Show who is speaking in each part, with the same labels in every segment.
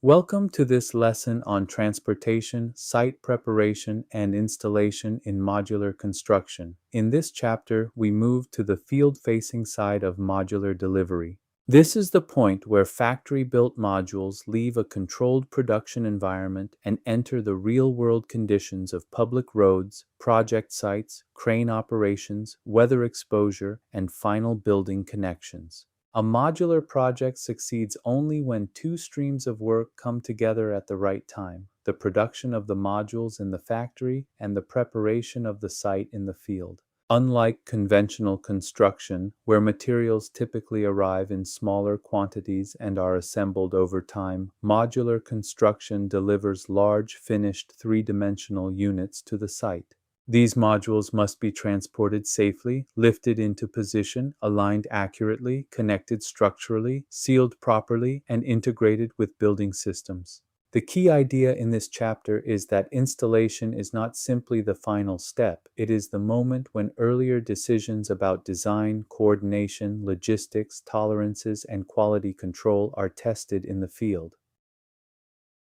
Speaker 1: Welcome to this lesson on transportation, site preparation, and installation in modular construction. In this chapter, we move to the field-facing side of modular delivery. This is the point where factory-built modules leave a controlled production environment and enter the real-world conditions of public roads, project sites, crane operations, weather exposure, and final building connections. A modular project succeeds only when two streams of work come together at the right time: the production of the modules in the factory and the preparation of the site in the field. Unlike conventional construction, where materials typically arrive in smaller quantities and are assembled over time, modular construction delivers large, finished three-dimensional units to the site. These modules must be transported safely, lifted into position, aligned accurately, connected structurally, sealed properly, and integrated with building systems. The key idea in this chapter is that installation is not simply the final step. It is the moment when earlier decisions about design, coordination, logistics, tolerances, and quality control are tested in the field.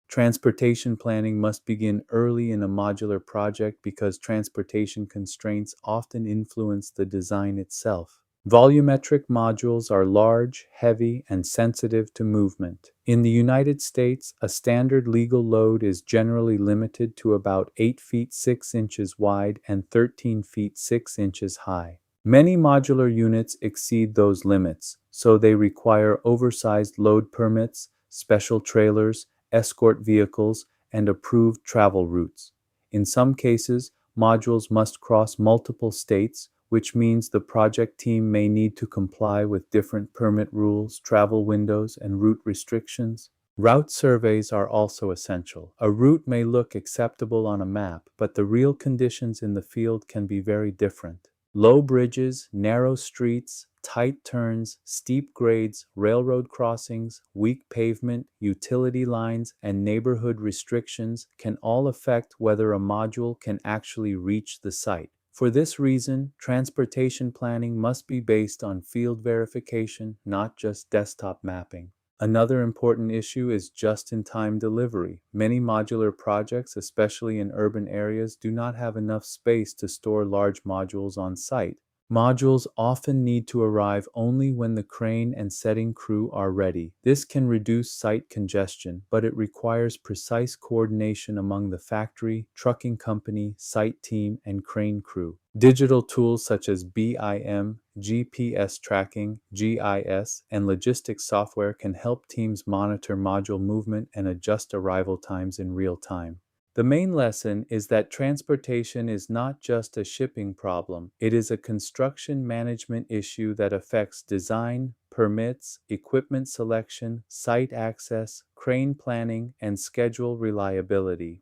Speaker 1: Transportation planning must begin early in a modular project because transportation constraints often influence the design itself. Volumetric modules are large, heavy, and sensitive to movement. In the United States, a standard legal load is generally limited to about 8 feet 6 inches wide and 13 feet 6 inches high. Many modular units exceed those limits, so they require oversized load permits, special trailers, escort vehicles, and approved travel routes. In some cases, modules must cross multiple states, which means the project team may need to comply with different permit rules, travel windows, and route restrictions. Route surveys are also essential. A route may look acceptable on a map, but the real conditions in the field can be very different. Low bridges, narrow streets, tight turns, steep grades, railroad crossings, weak pavement, utility lines, and neighborhood restrictions can all affect whether a module can actually reach the site. For this reason, transportation planning must be based on field verification, not just desktop mapping. Another important issue is just-in-time delivery. Many modular projects, especially in urban areas, do not have enough space to store large modules on site. Modules often need to arrive only when the crane and setting crew are ready. This can reduce site congestion, but it requires precise coordination among the factory, trucking company, site team, and crane crew. Digital tools such as BIM, GPS tracking, GIS, and logistics software can help teams monitor module movement and adjust arrival times in real time. The main lesson is that transportation is not just a shipping problem. It is a construction management issue that affects design, permits, equipment selection, site access, crane planning, and schedule reliability.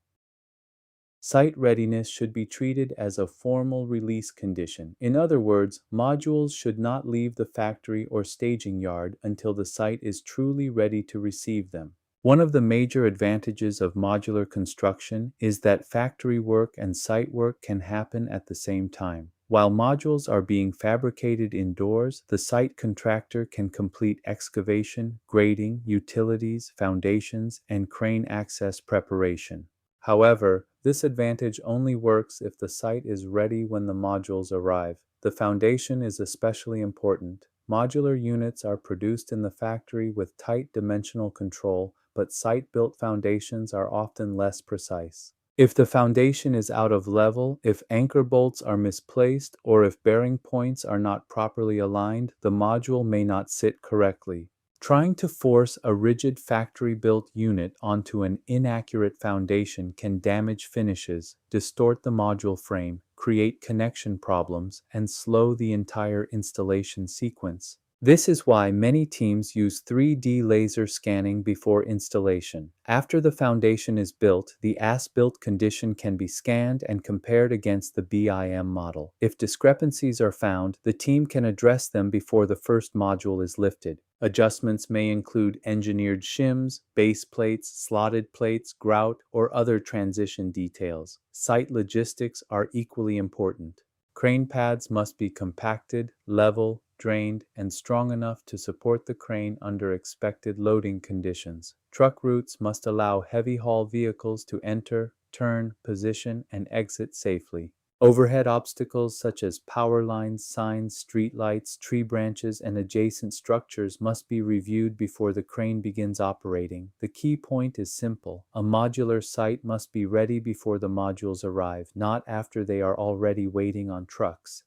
Speaker 1: Site readiness should be treated as a formal release condition. In other words, modules should not leave the factory or staging yard until the site is truly ready to receive them. One of the major advantages of modular construction is that factory work and site work can happen at the same time. While modules are being fabricated indoors, the site contractor can complete excavation, grading, utilities, foundations, and crane access preparation. However, this advantage only works if the site is ready when the modules arrive. The foundation is especially important. Modular units are produced in the factory with tight dimensional control, but site-built foundations are often less precise. If the foundation is out of level, if anchor bolts are misplaced, or if bearing points are not properly aligned, the module may not sit correctly. Trying to force a rigid factory-built unit onto an inaccurate foundation can damage finishes, distort the module frame, create connection problems, and slow the entire installation sequence. This is why many teams use 3D laser scanning before installation. After the foundation is built, the as-built condition can be scanned and compared against the BIM model. If discrepancies are found, the team can address them before the first module is lifted. Adjustments may include engineered shims, base plates, slotted plates, grout, or other transition details. Site logistics are equally important. Crane pads must be compacted, level, drained, and strong enough to support the crane under expected loading conditions. Truck routes must allow heavy haul vehicles to enter, turn, position, and exit safely. Overhead obstacles such as power lines, signs, street lights, tree branches, and adjacent structures must be reviewed before the crane begins operating. The key point is simple. A modular site must be ready before the modules arrive, not after they are already waiting on trucks.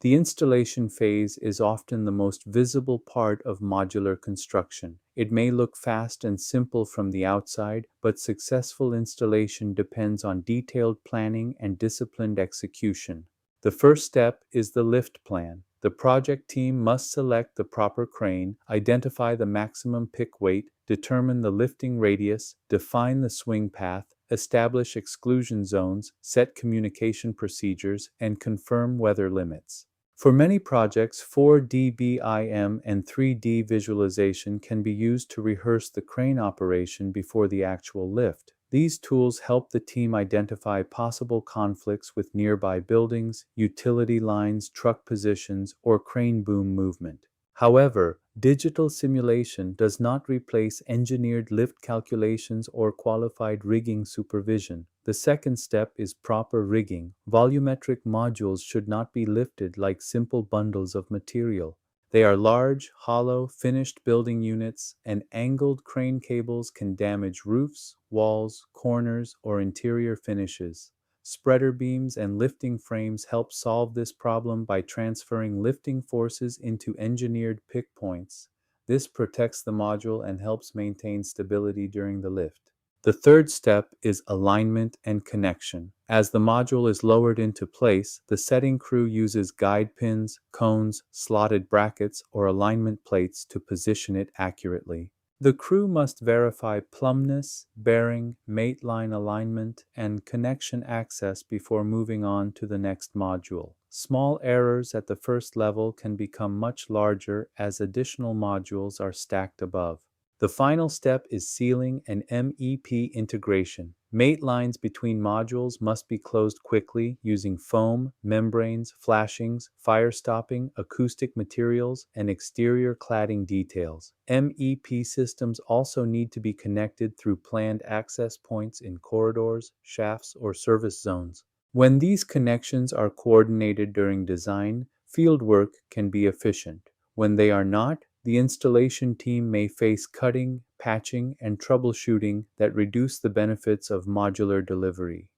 Speaker 1: The installation phase is often the most visible part of modular construction. It may look fast and simple from the outside, but successful installation depends on detailed planning and disciplined execution. The first step is the lift plan. The project team must select the proper crane, identify the maximum pick weight, determine the lifting radius, define the swing path, establish exclusion zones, set communication procedures, and confirm weather limits. For many projects, 4D BIM and 3D visualization can be used to rehearse the crane operation before the actual lift. These tools help the team identify possible conflicts with nearby buildings, utility lines, truck positions, or crane boom movement. However, digital simulation does not replace engineered lift calculations or qualified rigging supervision. The second step is proper rigging. Volumetric modules should not be lifted like simple bundles of material. They are large, hollow, finished building units, and angled crane cables can damage roofs, walls, corners, or interior finishes. Spreader beams and lifting frames help solve this problem by transferring lifting forces into engineered pick points. This protects the module and helps maintain stability during the lift. The third step is alignment and connection. As the module is lowered into place, the setting crew uses guide pins, cones, slotted brackets, or alignment plates to position it accurately. The crew must verify plumbness, bearing, mate line alignment, and connection access before moving on to the next module. Small errors at the first level can become much larger as additional modules are stacked above. The final step is sealing and MEP integration. Mate lines between modules must be closed quickly using foam, membranes, flashings, fire stopping, acoustic materials, and exterior cladding details. MEP systems also need to be connected through planned access points in corridors, shafts, or service zones. When these connections are coordinated during design, fieldwork can be efficient. When they are not, the installation team may face cutting, patching, and troubleshooting that reduce the benefits of modular delivery.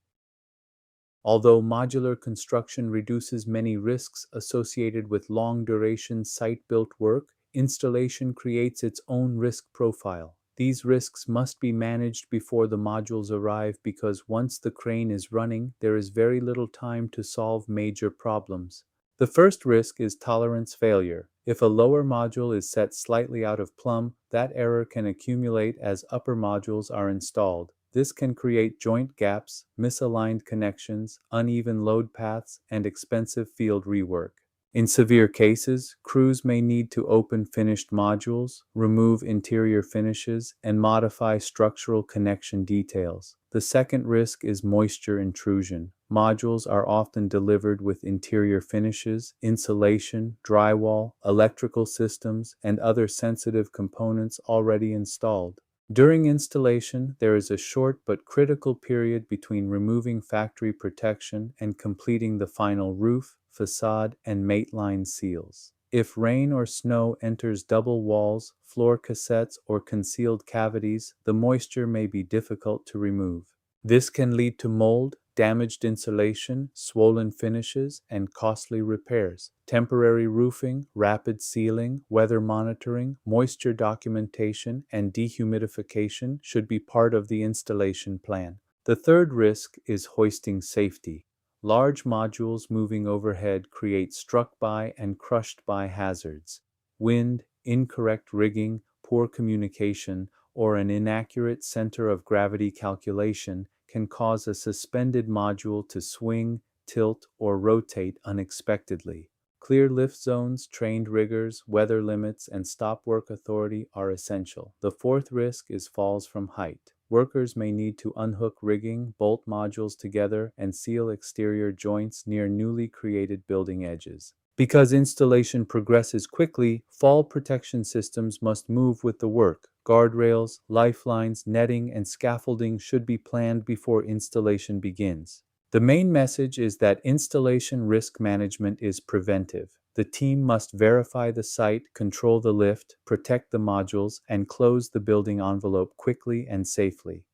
Speaker 1: Although modular construction reduces many risks associated with long-duration site-built work, installation creates its own risk profile. These risks must be managed before the modules arrive because once the crane is running, there is very little time to solve major problems. The first risk is tolerance failure. If a lower module is set slightly out of plumb, that error can accumulate as upper modules are installed. This can create joint gaps, misaligned connections, uneven load paths, and expensive field rework. In severe cases, crews may need to open finished modules, remove interior finishes, and modify structural connection details. The second risk is moisture intrusion. Modules are often delivered with interior finishes, insulation, drywall, electrical systems, and other sensitive components already installed. During installation, there is a short but critical period between removing factory protection and completing the final roof, facade, and mate line seals. If rain or snow enters double walls, floor cassettes, or concealed cavities, the moisture may be difficult to remove. This can lead to mold, damaged insulation, swollen finishes, and costly repairs. Temporary roofing, rapid sealing, weather monitoring, moisture documentation, and dehumidification should be part of the installation plan. The third risk is hoisting safety. Large modules moving overhead create struck-by and crushed-by hazards. Wind, incorrect rigging, poor communication, or an inaccurate center of gravity calculation can cause a suspended module to swing, tilt, or rotate unexpectedly. Clear lift zones, trained riggers, weather limits, and stop work authority are essential. The fourth risk is falls from height. workers may need to unhook rigging, bolt modules together, and seal exterior joints near newly created building edges. Because installation progresses quickly, fall protection systems must move with the work. Guardrails, lifelines, netting, and scaffolding should be planned before installation begins. The main message is that installation risk management is preventive. The team must verify the site, control the lift, protect the modules, and close the building envelope quickly and safely.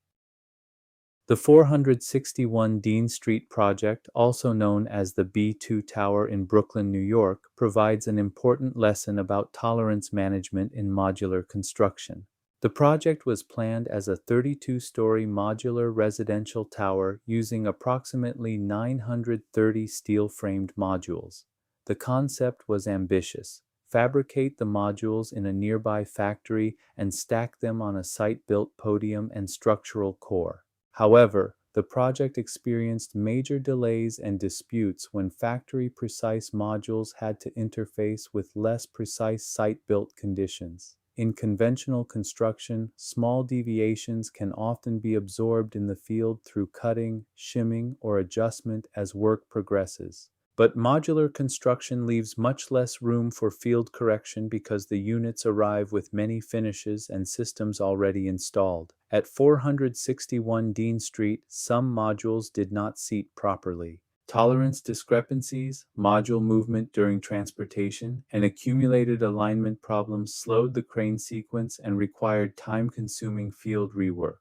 Speaker 1: The 461 Dean Street project, also known as the B2 Tower in Brooklyn, New York, provides an important lesson about tolerance management in modular construction. The project was planned as a 32-story modular residential tower using approximately 930 steel-framed modules. The concept was ambitious. Fabricate the modules in a nearby factory and stack them on a site-built podium and structural core. However, the project experienced major delays and disputes when factory-precise modules had to interface with less precise site-built conditions. In conventional construction, small deviations can often be absorbed in the field through cutting, shimming, or adjustment as work progresses. But modular construction leaves much less room for field correction because the units arrive with many finishes and systems already installed. At 461 Dean Street, some modules did not seat properly. Tolerance discrepancies, module movement during transportation, and accumulated alignment problems slowed the crane sequence and required time-consuming field rework.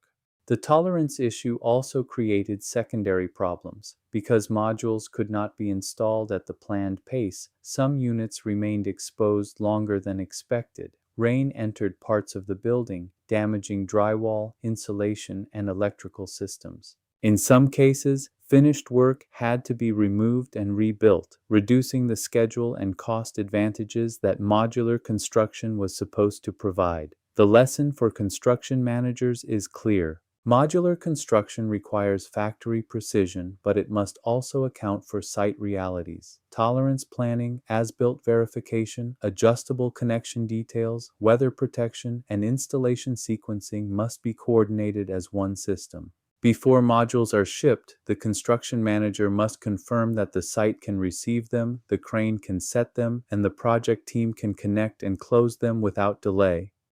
Speaker 1: The tolerance issue also created secondary problems. Because modules could not be installed at the planned pace, some units remained exposed longer than expected. Rain entered parts of the building, damaging drywall, insulation, and electrical systems. In some cases, finished work had to be removed and rebuilt, reducing the schedule and cost advantages that modular construction was supposed to provide. The lesson for construction managers is clear. Modular construction requires factory precision, but it must also account for site realities. Tolerance planning, as-built verification, adjustable connection details, weather protection, and installation sequencing must be coordinated as one system. Before modules are shipped, the construction manager must confirm that the site can receive them, the crane can set them, and the project team can connect and close them without delay.